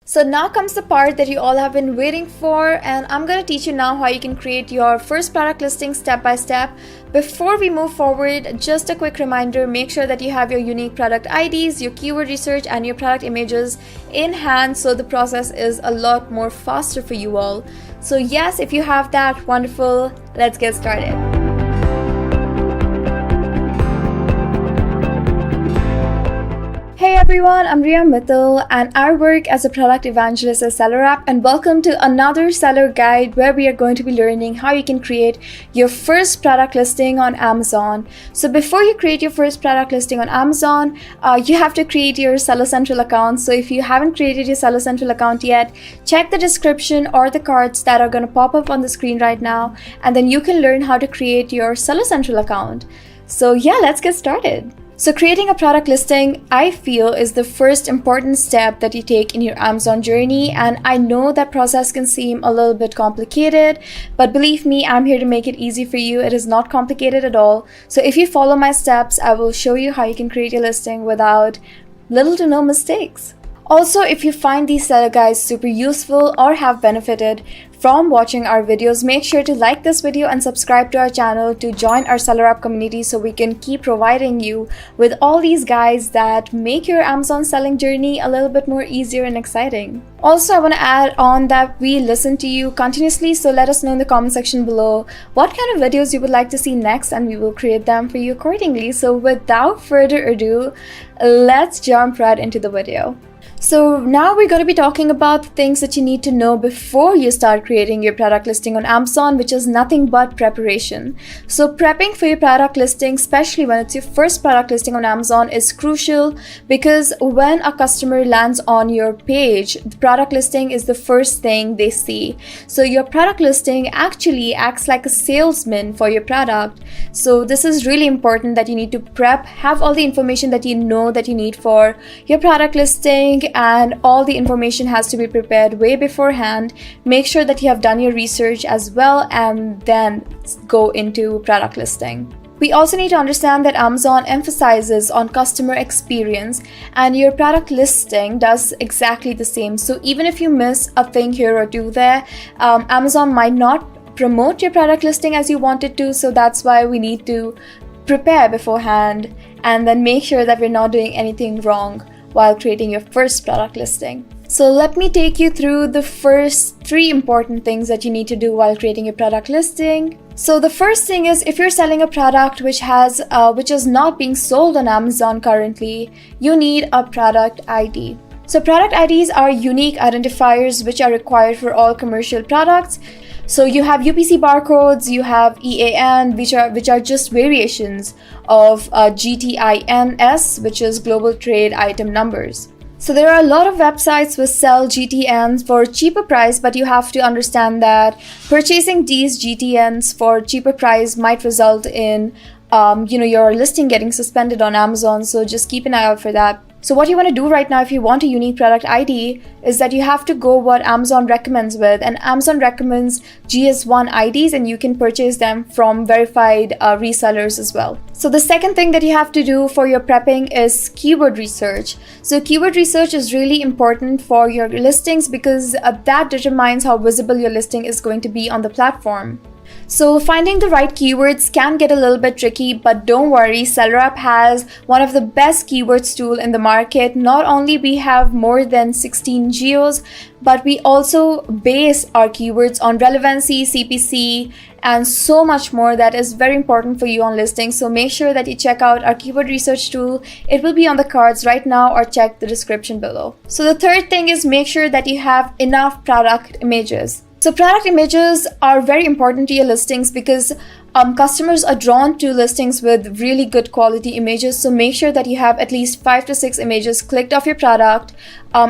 So now comes the part that you all have been waiting for, and I'm going to teach you now how you can create your first product listing step by step. Before we move forward, just a quick reminder, make sure that you have your unique product IDs, your keyword research, and your product images in hand so the process is a lot more faster for you all. So yes, if you have that, wonderful, let's get started. Hey everyone, I'm Riya Mittal and I work as a product evangelist at SellerApp, and welcome to another seller guide where we are going to be learning how you can create your first product listing on Amazon. So before you create your first product listing on Amazon, you have to create your Seller Central account. So if you haven't created your Seller Central account yet, check the description or the cards that are going to pop up on the screen right now, and then you can learn how to create your Seller Central account. So yeah, let's get started. So creating a product listing, I feel, is the first important step that you take in your Amazon journey, and I know that process can seem a little bit complicated, but believe me, I'm here to make it easy for you. It is not complicated at all. So if you follow my steps, I will show you how you can create your listing without little to no mistakes. Also, if you find these seller guides super useful or have benefited from watching our videos, make sure to like this video and subscribe to our channel to join our SellerApp community so we can keep providing you with all these guides that make your Amazon selling journey a little bit more easier and exciting. Also, I want to add on that we listen to you continuously, so let us know in the comment section below what kind of videos you would like to see next and we will create them for you accordingly. So without further ado, let's jump right into the video. So now we're going to be talking about the things that you need to know before you start creating your product listing on Amazon, which is nothing but preparation. So prepping for your product listing, especially when it's your first product listing on Amazon, is crucial because when a customer lands on your page, the product listing is the first thing they see. So your product listing actually acts like a salesman for your product. So this is really important that you need to prep, have all the information that you know that you need for your product listing, and all the information has to be prepared way beforehand. Make sure that you have done your research as well and then go into product listing. We also need to understand that Amazon emphasizes on customer experience, and your product listing does exactly the same. So even if you miss a thing here or two there, Amazon might not promote your product listing as you wanted to. So that's why we need to prepare beforehand and then make sure that we're not doing anything wrong while creating your first product listing. So let me take you through the first 3 important things that you need to do while creating your product listing. So the first thing is, if you're selling a product which is not being sold on Amazon currently, you need a product ID. So product IDs are unique identifiers which are required for all commercial products. So you have UPC barcodes, you have EAN, which are just variations of GTINs, which is Global Trade Item Numbers. So there are a lot of websites which sell GTNs for cheaper price, but you have to understand that purchasing these GTNs for cheaper price might result in your listing getting suspended on Amazon. So just keep an eye out for that. So what you want to do right now if you want a unique product ID is that you have to go what Amazon recommends with, and Amazon recommends GS1 IDs, and you can purchase them from verified resellers as well. So the second thing that you have to do for your prepping is keyword research. So keyword research is really important for your listings because that determines how visible your listing is going to be on the platform. So finding the right keywords can get a little bit tricky, but don't worry, SellerApp has one of the best keywords tool in the market. Not only we have more than 16 geos, but we also base our keywords on relevancy, CPC, and so much more that is very important for you on listings. So make sure that you check out our keyword research tool. It will be on the cards right now, or check the description below. So the third thing is, make sure that you have enough product images. So product images are very important to your listings because customers are drawn to listings with really good quality images. So make sure that you have at least 5 to 6 images clicked off your product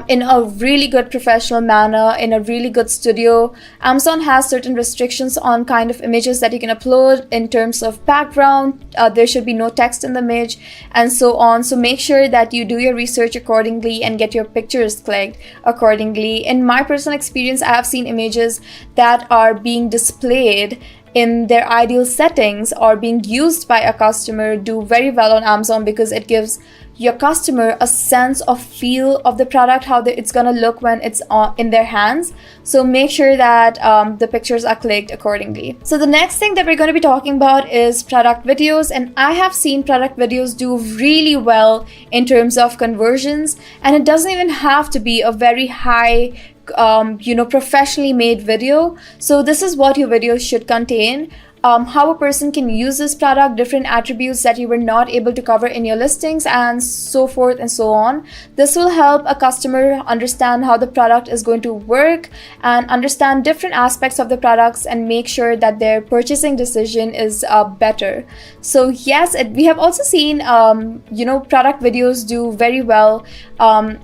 in a really good professional manner, in a really good studio. Amazon has certain restrictions on kind of images that you can upload in terms of background. There should be no text in the image and so on. So make sure that you do your research accordingly and get your pictures clicked accordingly. In my personal experience, I have seen images that are being displayed in their ideal settings or being used by a customer do very well on Amazon because it gives your customer a sense of feel of the product, how it's gonna look when it's in their hands. So make sure that the pictures are clicked accordingly. So the next thing that we're going to be talking about is product videos, and I have seen product videos do really well in terms of conversions, and it doesn't even have to be a very high professionally made video. So this is what your video should contain. How a person can use this product, different attributes that you were not able to cover in your listings, and so forth and so on. This will help a customer understand how the product is going to work and understand different aspects of the products and make sure that their purchasing decision is better. So yes, we have also seen product videos do very well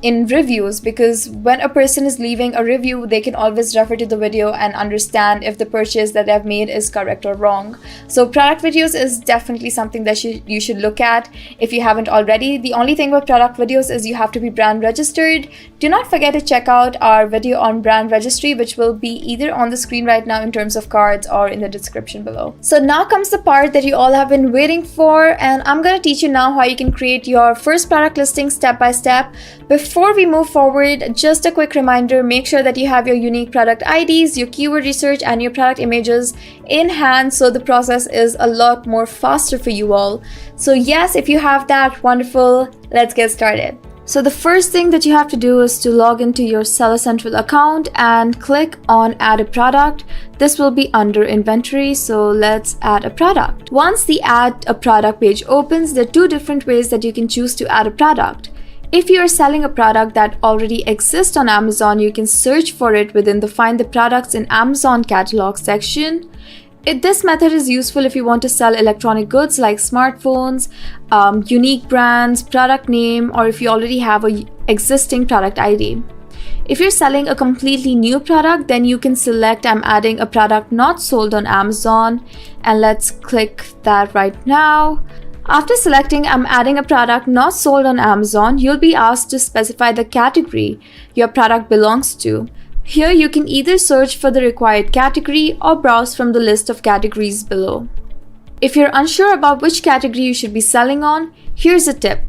in reviews, because when a person is leaving a review, they can always refer to the video and understand if the purchase that they've made is correct or wrong. So product videos is definitely something that you should look at if you haven't already. The only thing with product videos is you have to be brand registered. Do not forget to check out our video on brand registry, which will be either on the screen right now in terms of cards or in the description below. So now comes the part that you all have been waiting for, and I'm going to teach you now how you can create your first product listing step by step. Before we move forward, just a quick reminder, make sure that you have your unique product IDs, your keyword research, and your product images in hand, so the process is a lot more faster for you all. So yes, if you have that, wonderful. Let's get started. So the first thing that you have to do is to log into your Seller Central account and click on add a product. This will be under inventory, so let's add a product. Once the add a product page opens, there are two different ways that you can choose to add a product. If you are selling a product that already exists on Amazon, you can search for it within the Find the Products in Amazon catalog section. This method is useful if you want to sell electronic goods like smartphones, unique brands, product name, or if you already have an existing product ID. If you're selling a completely new product, then you can select I'm adding a product not sold on Amazon, and let's click that right now. After selecting I'm adding a product not sold on Amazon, you'll be asked to specify the category your product belongs to. Here you can either search for the required category or browse from the list of categories below. If you're unsure about which category you should be selling on, here's a tip.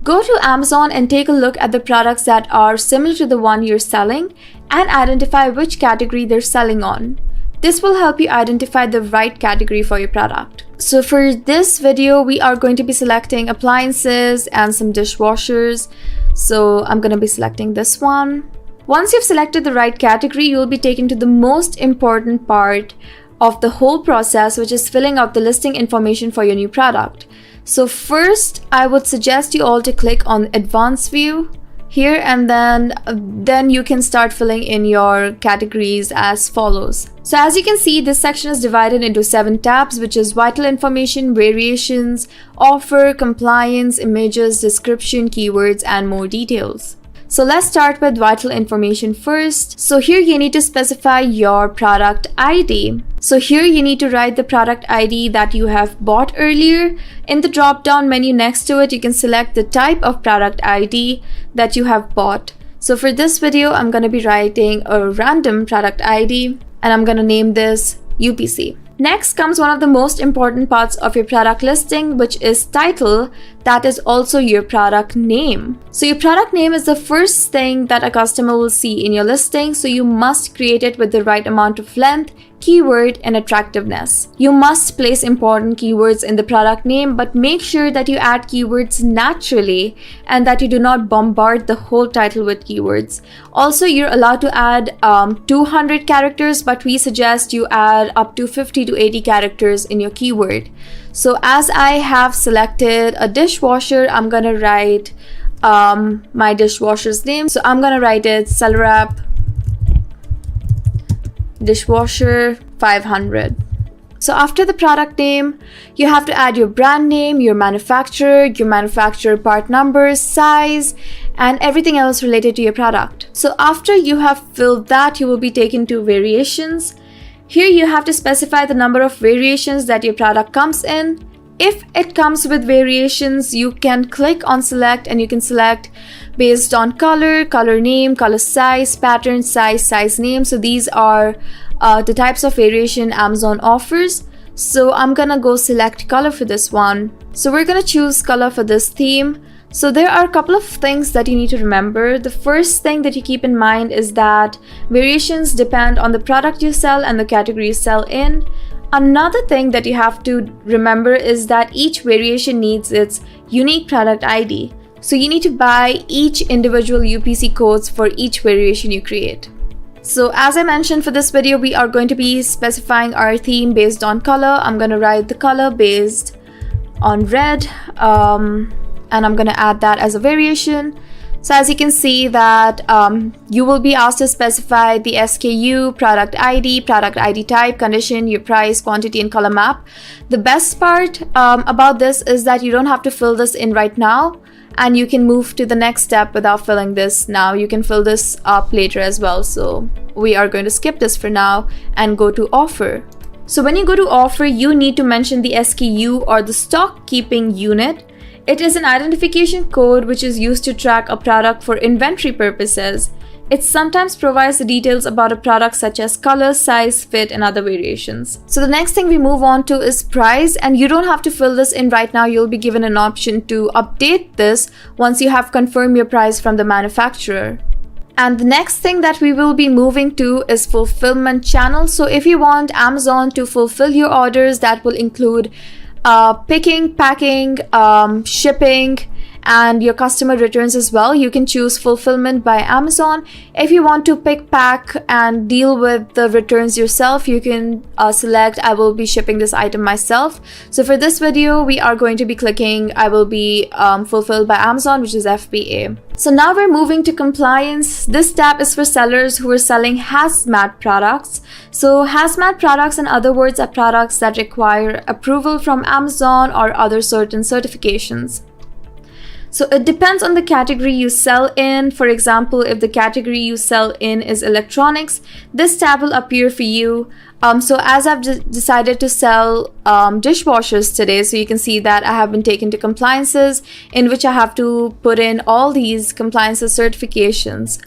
Go to Amazon and take a look at the products that are similar to the one you're selling and identify which category they're selling on. This will help you identify the right category for your product. So for this video, we are going to be selecting appliances and some dishwashers. So I'm going to be selecting this one. Once you've selected the right category, you'll be taken to the most important part of the whole process, which is filling out the listing information for your new product. So first, I would suggest you all to click on Advanced View here, and then you can start filling in your categories as follows. So as you can see, this section is divided into 7 tabs, which is vital information, variations, offer, compliance, images, description, keywords, and more details. So let's start with vital information first. So here you need to specify your product ID. So here you need to write the product ID that you have bought earlier. In the drop down menu next to it, you can select the type of product ID that you have bought. So for this video, I'm going to be writing a random product ID, and I'm going to name this UPC. Next comes one of the most important parts of your product listing, which is title. That is also your product name. So your product name is the first thing that a customer will see in your listing, so you must create it with the right amount of length, keyword, and attractiveness. You must place important keywords in the product name, but make sure that you add keywords naturally and that you do not bombard the whole title with keywords. Also, you're allowed to add 200 characters, but we suggest you add up to 50 to 80 characters in your keyword. So as I have selected a dishwasher, I'm gonna write my dishwasher's name. So I'm gonna write it SellerApp dishwasher 500. So after the product name, you have to add your brand name, your manufacturer part numbers, size, and everything else related to your product. So after you have filled that, you will be taken to variations. Here you have to specify the number of variations that your product comes in. If it comes with variations, you can click on select, and you can select based on color, color name, color size, pattern, size name. So these are the types of variation Amazon offers. So I'm gonna go select color for this one. So we're gonna choose color for this theme. So there are a couple of things that you need to remember. The first thing that you keep in mind is that variations depend on the product you sell and the category you sell in. Another thing that you have to remember is that each variation needs its unique product ID. So you need to buy each individual UPC codes for each variation you create. So as I mentioned, for this video, we are going to be specifying our theme based on color. I'm going to write the color based on red, and I'm going to add that as a variation. So as you can see that you will be asked to specify the SKU, product ID type, condition, your price, quantity, and color map. The best part about this is that you don't have to fill this in right now, and you can move to the next step without filling this now. You can fill this up later as well. So we are going to skip this for now and go to offer. So when you go to offer, you need to mention the SKU or the stock keeping unit. It is an identification code which is used to track a product for inventory purposes. It sometimes provides the details about a product such as color, size, fit, and other variations. So the next thing we move on to is price, and you don't have to fill this in right now. You'll be given an option to update this once you have confirmed your price from the manufacturer. And the next thing that we will be moving to is fulfillment channel. So if you want Amazon to fulfill your orders, that will include picking, packing, shipping, and your customer returns as well. You can choose fulfillment by Amazon. If you want to pick, pack, and deal with the returns yourself, you can select I will be shipping this item myself. So for this video, we are going to be clicking I will be fulfilled by Amazon, which is FBA. So now we're moving to compliance. This tab is for sellers who are selling hazmat products. So hazmat products, in other words, are products that require approval from Amazon or other certain certifications. So it depends on the category you sell in. For example, if the category you sell in is electronics, this tab will appear for you. So as I've decided to sell dishwashers today, so you can see that I have been taken to compliances, in which I have to put in all these compliances certifications.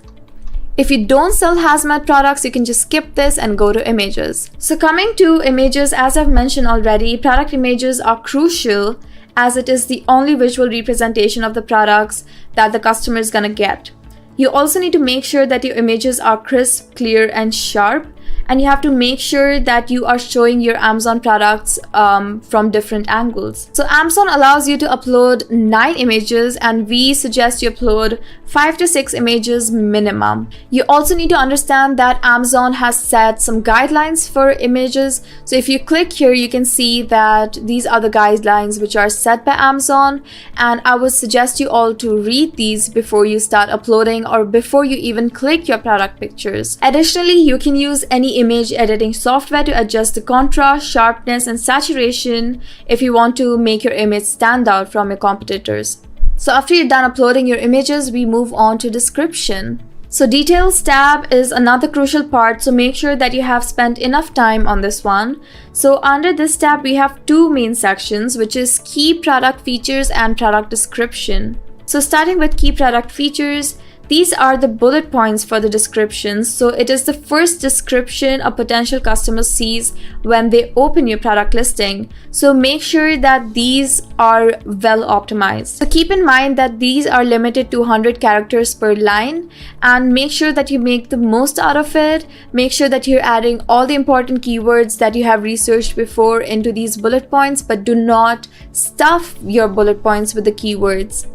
If you don't sell hazmat products, you can just skip this and go to images. So coming to images, as I've mentioned already, product images are crucial, as it is the only visual representation of the products that the customer is going to get. You also need to make sure that your images are crisp, clear, and sharp. And you have to make sure that you are showing your Amazon products from different angles. So Amazon allows you to upload 9 images, and we suggest you upload 5 to 6 images minimum. You also need to understand that Amazon has set some guidelines for images. So if you click here, you can see that these are the guidelines which are set by Amazon, and I would suggest you all to read these before you start uploading or before you even click your product pictures. Additionally, you can use any image editing software to adjust the contrast, sharpness, and saturation if you want to make your image stand out from your competitors. So after you're done uploading your images, we move on to description. So details tab is another crucial part, so make sure that you have spent enough time on this one. So under this tab, we have 2 main sections, which is key product features and product description. So starting with key product features, these are the bullet points for the descriptions. So it is the first description a potential customer sees when they open your product listing. So make sure that these are well optimized. So keep in mind that these are limited to 100 characters per line, and make sure that you make the most out of it. Make sure that you're adding all the important keywords that you have researched before into these bullet points, but do not stuff your bullet points with the keywords.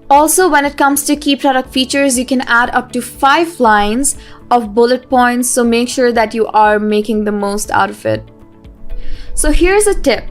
Also, when it comes to key product features, you can add up to 5 lines of bullet points, so make sure that you are making the most out of it. So here's a tip.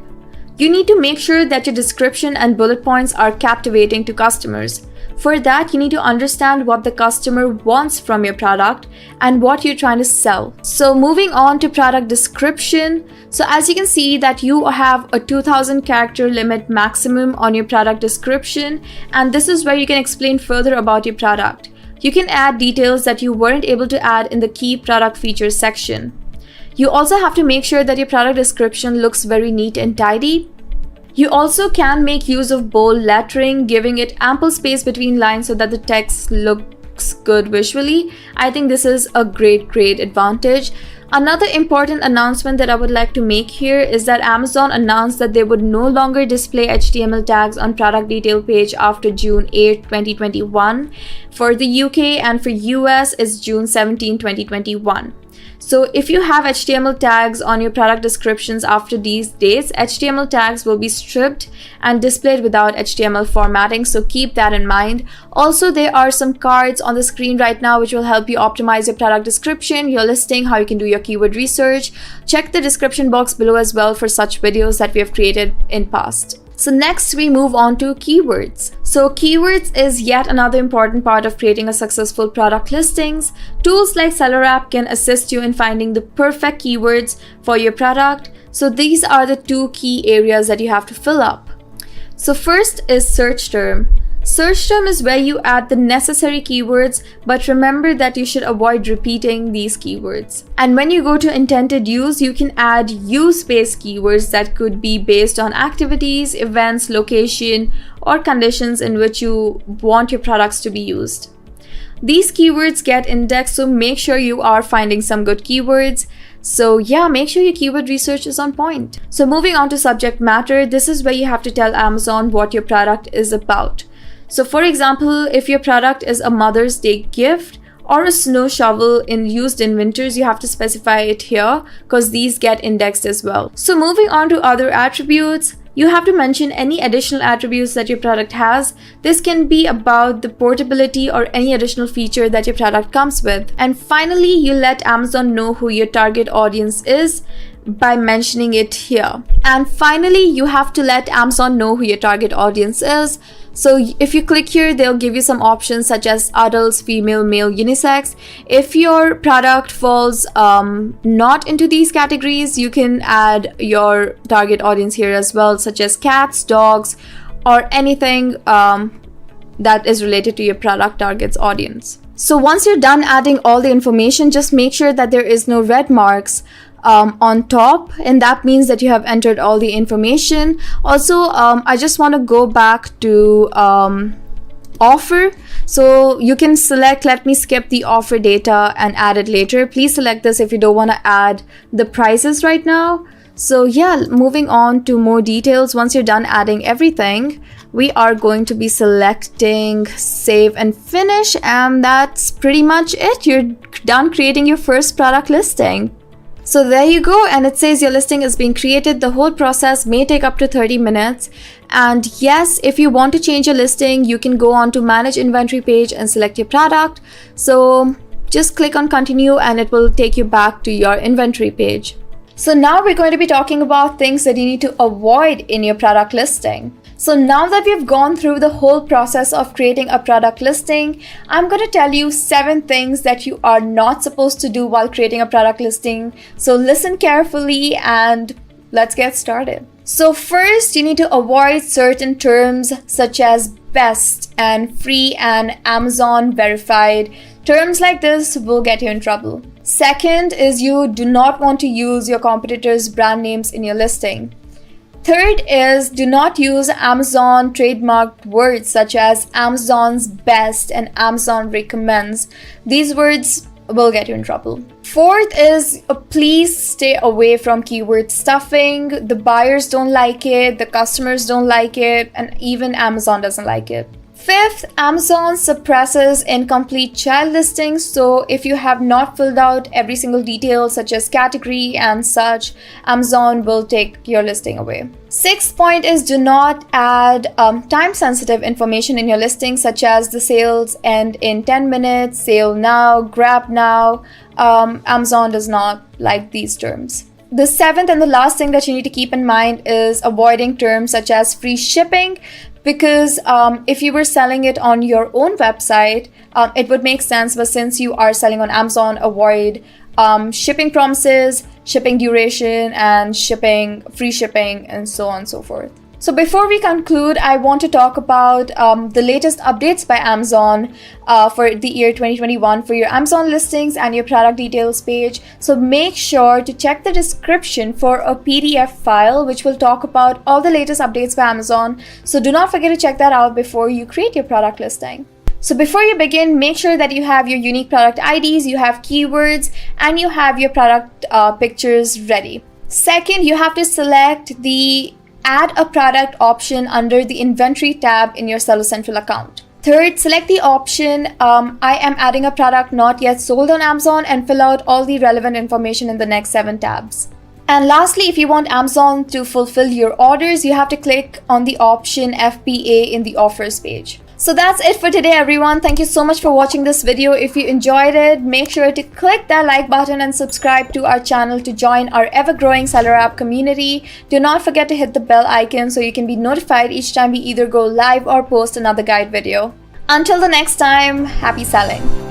You need to make sure that your description and bullet points are captivating to customers. For that, you need to understand what the customer wants from your product and what you're trying to sell. So moving on to product description. So as you can see that you have a 2000 character limit maximum on your product description, and this is where you can explain further about your product. You can add details that you weren't able to add in the key product features section. You also have to make sure that your product description looks very neat and tidy. You also can make use of bold lettering, giving it ample space between lines so that the text looks good visually. I think this is a great advantage. Another important announcement that I would like to make here is that Amazon announced that they would no longer display HTML tags on product detail page after June 8, 2021. For the UK and for US is June 17, 2021. So if you have HTML tags on your product descriptions after these dates, HTML tags will be stripped and displayed without HTML formatting, so keep that in mind. Also, there are some cards on the screen right now which will help you optimize your product description, your listing, how you can do your keyword research. Check the description box below as well for such videos that we have created in past. So next we move on to keywords. So keywords is yet another important part of creating a successful product listings. Tools like SellerApp can assist you in finding the perfect keywords for your product. So these are the two key areas that you have to fill up. So first is search term. Search term is where you add the necessary keywords, but remember that you should avoid repeating these keywords. And when you go to intended use, you can add use-based keywords that could be based on activities, events, location, or conditions in which you want your products to be used. These keywords get indexed, so make sure you are finding some good keywords. So yeah, make sure your keyword research is on point. So moving on to subject matter, this is where you have to tell Amazon what your product is about. So for example, if your product is a Mother's Day gift or a snow shovel used in winters, you have to specify it here because these get indexed as well. So moving on to other attributes, you have to mention any additional attributes that your product has. This can be about the portability or any additional feature that your product comes with. And finally, you let Amazon know who your target audience is by mentioning it here. And finally, you have to let Amazon know who your target audience is. So if you click here, they'll give you some options such as adults, female, male, unisex. If your product falls not into these categories, you can add your target audience here as well, such as cats, dogs, or anything that is related to your product target's audience. So once you're done adding all the information, just make sure that there is no red marks on top, and that means that you have entered all the information. Also, I just want to go back to offer. So you can select let me skip the offer data and add it later. Please select this if you don't want to add the prices right now. So yeah, moving on to more details. Once you're done adding everything, we are going to be selecting save and finish, and that's pretty much it. You're done creating your first product listing. So there you go, and it says your listing is being created. The whole process may take up to 30 minutes. And yes, if you want to change your listing, you can go on to manage inventory page and select your product. So just click on continue and it will take you back to your inventory page. So now we're going to be talking about things that you need to avoid in your product listing. So now that we've gone through the whole process of creating a product listing, I'm going to tell you 7 things that you are not supposed to do while creating a product listing. So listen carefully and let's get started. So first, you need to avoid certain terms such as best and free and Amazon verified. Terms like this will get you in trouble. Second is you do not want to use your competitors' brand names in your listing. Third is do not use Amazon trademarked words such as Amazon's best and Amazon recommends. These words will get you in trouble. Fourth is please stay away from keyword stuffing. The buyers don't like it, the customers don't like it, and even Amazon doesn't like it. Fifth, Amazon suppresses incomplete child listings. So if you have not filled out every single detail such as category and such, Amazon will take your listing away. Sixth point is do not add time-sensitive information in your listing such as the sales end in 10 minutes, sale now, grab now. Amazon does not like these terms. The seventh and the last thing that you need to keep in mind is avoiding terms such as free shipping. Because if you were selling it on your own website, it would make sense. But since you are selling on Amazon, avoid shipping promises, shipping duration, and free shipping, and so on and so forth. So before we conclude, I want to talk about the latest updates by Amazon for the year 2021 for your Amazon listings and your product details page. So make sure to check the description for a PDF file which will talk about all the latest updates by Amazon. So do not forget to check that out before you create your product listing. So before you begin, make sure that you have your unique product IDs, you have keywords, and you have your product pictures ready. Second, you have to select the Add a Product option under the Inventory tab in your Seller Central account. Third, select the option I am adding a product not yet sold on Amazon and fill out all the relevant information in the next 7 tabs. And lastly, if you want Amazon to fulfill your orders, you have to click on the option FBA in the offers page. So that's it for today, everyone. Thank you so much for watching this video. If you enjoyed it, make sure to click that like button and subscribe to our channel to join our ever-growing SellerApp community. Do not forget to hit the bell icon so you can be notified each time we either go live or post another guide video. Until the next time, happy selling!